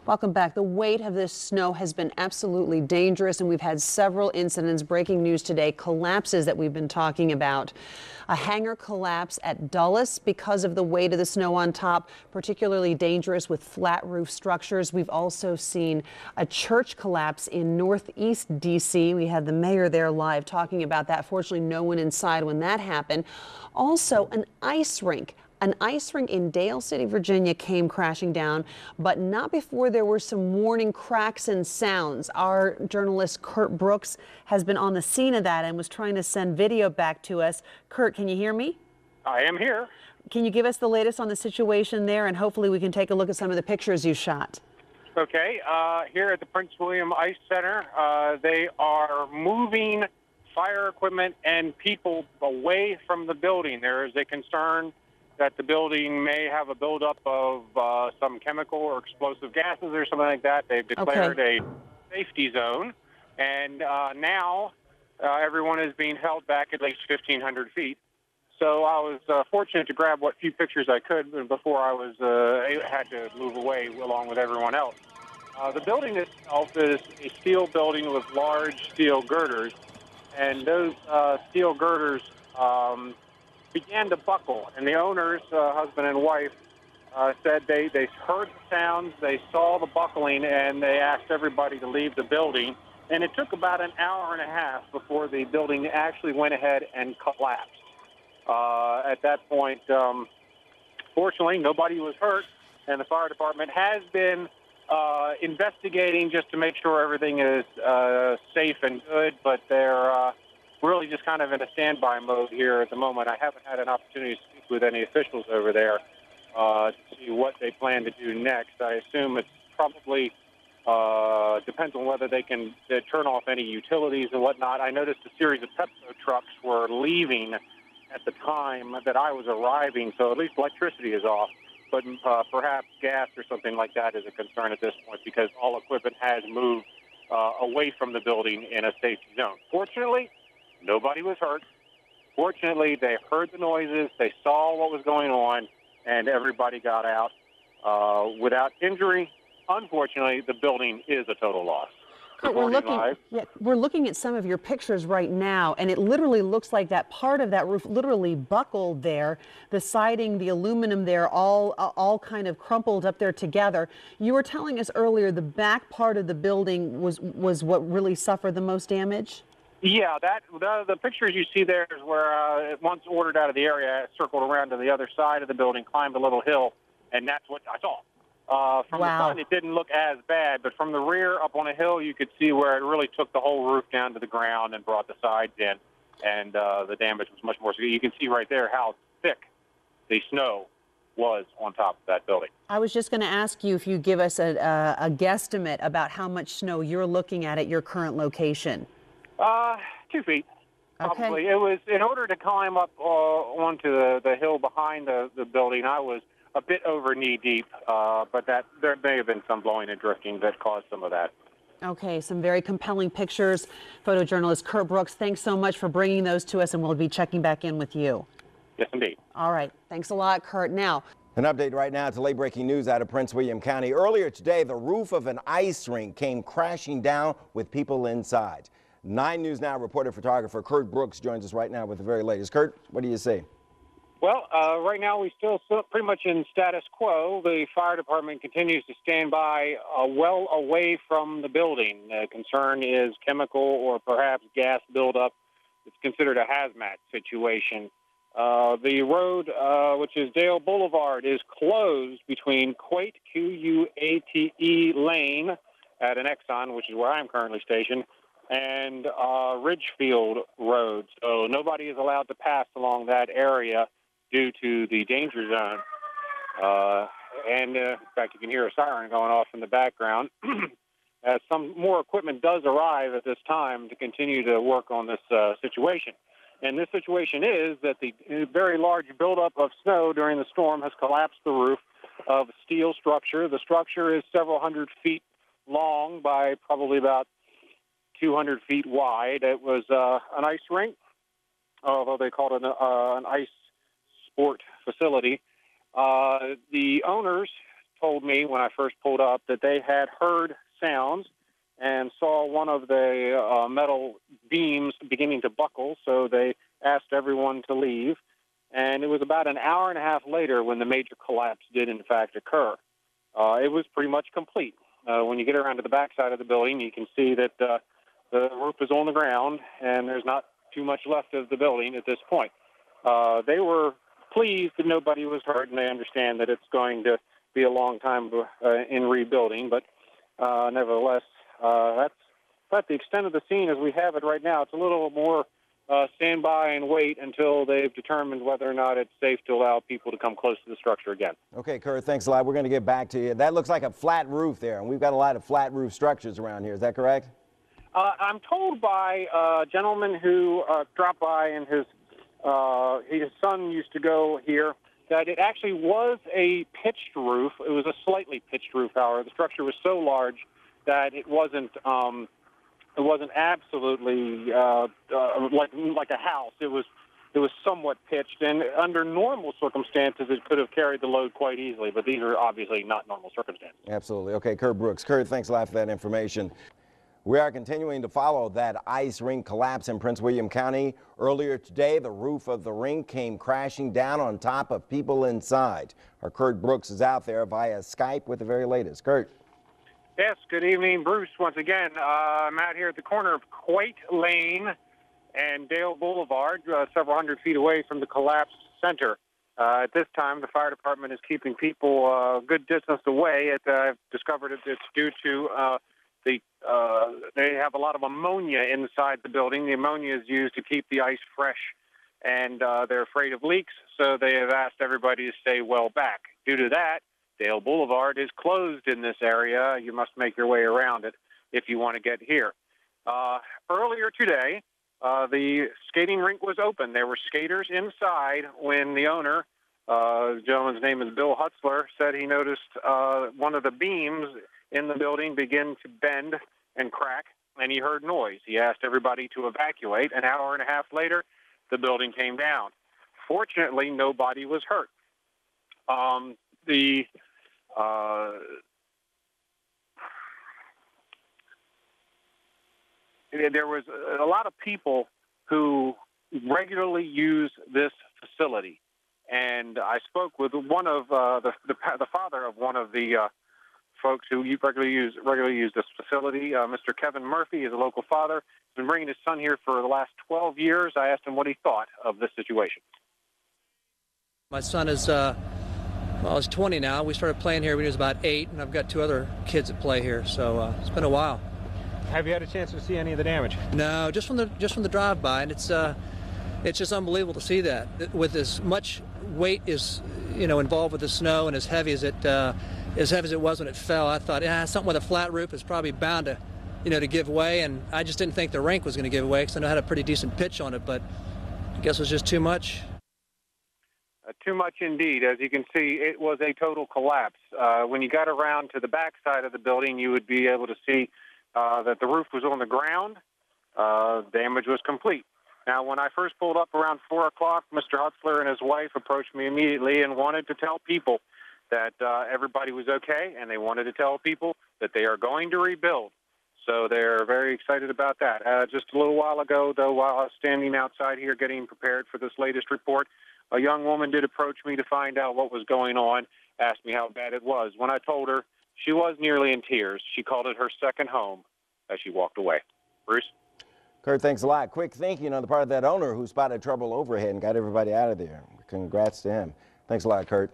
Welcome back. The weight of this snow has been absolutely dangerous, and we've had several incidents. Breaking news today, collapses that we've been talking about. A hangar collapse at Dulles because of the weight of the snow on top, particularly dangerous with flat roof structures. We've also seen a church collapse in Northeast D.C. We had the mayor there live talking about that. Fortunately, no one inside when that happened. Also, an ice rink. An ice rink in Dale City, Virginia came crashing down, but not before there were some warning cracks and sounds. Our journalist Kurt Brooks has been on the scene of that and was trying to send video back to us. Kurt, can you hear me? I am here. Can you give us the latest on the situation there, and hopefully we can take a look at some of the pictures you shot? Okay, here at the Prince William Ice Center, they are moving fire equipment and people away from the building. There is a concern that the building may have a buildup of some chemical or explosive gases or something like that. They've declared a safety zone, and now everyone is being held back at least 1,500 feet. So I was fortunate to grab what few pictures I could before I was had to move away along with everyone else. The building itself is a steel building with large steel girders, and those steel girders began to buckle, and the owners, husband and wife, said they heard the sounds, they saw the buckling, and they asked everybody to leave the building. And it took about an hour and a half before the building actually went ahead and collapsed. At that point, fortunately, nobody was hurt, and the fire department has been investigating just to make sure everything is safe and good, but they're really just kind of in a standby mode here at the moment. I haven't had an opportunity to speak with any officials over there to see what they plan to do next. I assume it's probably depends on whether they can turn off any utilities and whatnot. I noticed a series of Pepco trucks were leaving at the time that I was arriving, so at least electricity is off. But perhaps gas or something like that is a concern at this point because all equipment has moved away from the building in a safety zone. Fortunately, nobody was hurt. Fortunately, they heard the noises, they saw what was going on, and everybody got out without injury. Unfortunately, the building is a total loss. We're looking at some of your pictures right now, and it literally looks like that part of that roof literally buckled there. The siding, the aluminum there, all kind of crumpled up there together. You were telling us earlier the back part of the building was what really suffered the most damage? Yeah, the pictures you see there is where once ordered out of the area, it circled around to the other side of the building, climbed a little hill, and that's what I saw. From the front, it didn't look as bad, but from the rear up on a hill, you could see where it really took the whole roof down to the ground and brought the sides in, and the damage was much more severe. You can see right there how thick the snow was on top of that building. I was just going to ask you if you give us a guesstimate about how much snow you're looking at your current location. 2 feet, probably. Okay. It was in order to climb up onto the hill behind the building. I was a bit over knee deep, but there may have been some blowing and drifting that caused some of that. Okay, some very compelling pictures. Photojournalist Kurt Brooks, thanks so much for bringing those to us, and we'll be checking back in with you. Yes, indeed. All right. Thanks a lot, Kurt. Now, an update right now to late breaking news out of Prince William County. Earlier today, the roof of an ice rink came crashing down with people inside. 9 News Now reporter photographer Kurt Brooks joins us right now with the very latest. Kurt, what do you see? Well, right now we still pretty much in status quo. The fire department continues to stand by well away from the building. The concern is chemical or perhaps gas buildup. It's considered a hazmat situation. The road, which is Dale Boulevard, is closed between Quate, Q-U-A-T-E Lane at an Exxon, which is where I'm currently stationed, and Ridgefield Road. So nobody is allowed to pass along that area due to the danger zone. And in fact, you can hear a siren going off in the background as some more equipment does arrive at this time to continue to work on this situation. And this situation is that the very large buildup of snow during the storm has collapsed the roof of a steel structure. The structure is several hundred feet long by probably about 200 feet wide. It was an ice rink, although they called it an ice sport facility. The owners told me when I first pulled up that they had heard sounds and saw one of the metal beams beginning to buckle, so they asked everyone to leave. And it was about an hour and a half later when the major collapse did, in fact, occur. It was pretty much complete. When you get around to the backside of the building, you can see that the roof is on the ground, and there's not too much left of the building at this point. They were pleased that nobody was hurt, and they understand that it's going to be a long time in rebuilding. But nevertheless, that's about the extent of the scene as we have it right now. It's a little more stand by and wait until they've determined whether or not it's safe to allow people to come close to the structure again. Okay, Kurt, thanks a lot. We're going to get back to you. That looks like a flat roof there, and we've got a lot of flat roof structures around here. Is that correct? I'm told by a gentleman who dropped by, and his son used to go here, that it actually was a pitched roof. It was a slightly pitched roof, however. The structure was so large that it wasn't absolutely like a house. It was somewhat pitched, and under normal circumstances, it could have carried the load quite easily. But these are obviously not normal circumstances. Absolutely. Okay, Kurt Brooks. Kurt, thanks a lot for that information. We are continuing to follow that ice rink collapse in Prince William County. Earlier today, the roof of the rink came crashing down on top of people inside. Our Kurt Brooks is out there via Skype with the very latest. Kurt. Yes, good evening, Bruce. Once again, I'm out here at the corner of Quate Lane and Dale Boulevard, several hundred feet away from the collapsed center. At this time, the fire department is keeping people a good distance away. I've discovered it's due to they have a lot of ammonia inside the building. The ammonia is used to keep the ice fresh, and they're afraid of leaks, so they have asked everybody to stay well back. Due to that, Dale Boulevard is closed in this area. You must make your way around it if you want to get here. Earlier today, the skating rink was open. There were skaters inside when the owner, the gentleman's name is Bill Hutzler, said he noticed one of the beams in the building begin to bend and crack, and he heard noise. He asked everybody to evacuate. An hour and a half later, the building came down. Fortunately, nobody was hurt. There was a lot of people who regularly use this facility, and I spoke with one of the father of one of the folks who regularly use this facility. Mr. Kevin Murphy is a local father. He's been bringing his son here for the last 12 years. I asked him what he thought of this situation. My son is well, he's 20 now. We started playing here when he was about 8, and I've got 2 other kids that play here, so it's been a while. Have you had a chance to see any of the damage? No, just from the drive-by, and it's just unbelievable to see that. With as much weight is involved with the snow, and as heavy as it was when it fell, I thought, something with a flat roof is probably bound to to give way, and I just didn't think the rink was going to give way because I know it had a pretty decent pitch on it, but I guess it was just too much. Too much indeed. As you can see, it was a total collapse. When you got around to the back side of the building, you would be able to see that the roof was on the ground. Damage was complete. Now, when I first pulled up around 4 o'clock, Mr. Hutzler and his wife approached me immediately and wanted to tell people that everybody was okay, and they wanted to tell people that they are going to rebuild. So they're very excited about that. Just a little while ago, though, while I was standing outside here getting prepared for this latest report, a young woman did approach me to find out what was going on, asked me how bad it was. When I told her, she was nearly in tears. She called it her second home as she walked away. Bruce? Kurt, thanks a lot. Quick thinking on the part of that owner who spotted trouble overhead and got everybody out of there. Congrats to him. Thanks a lot, Kurt.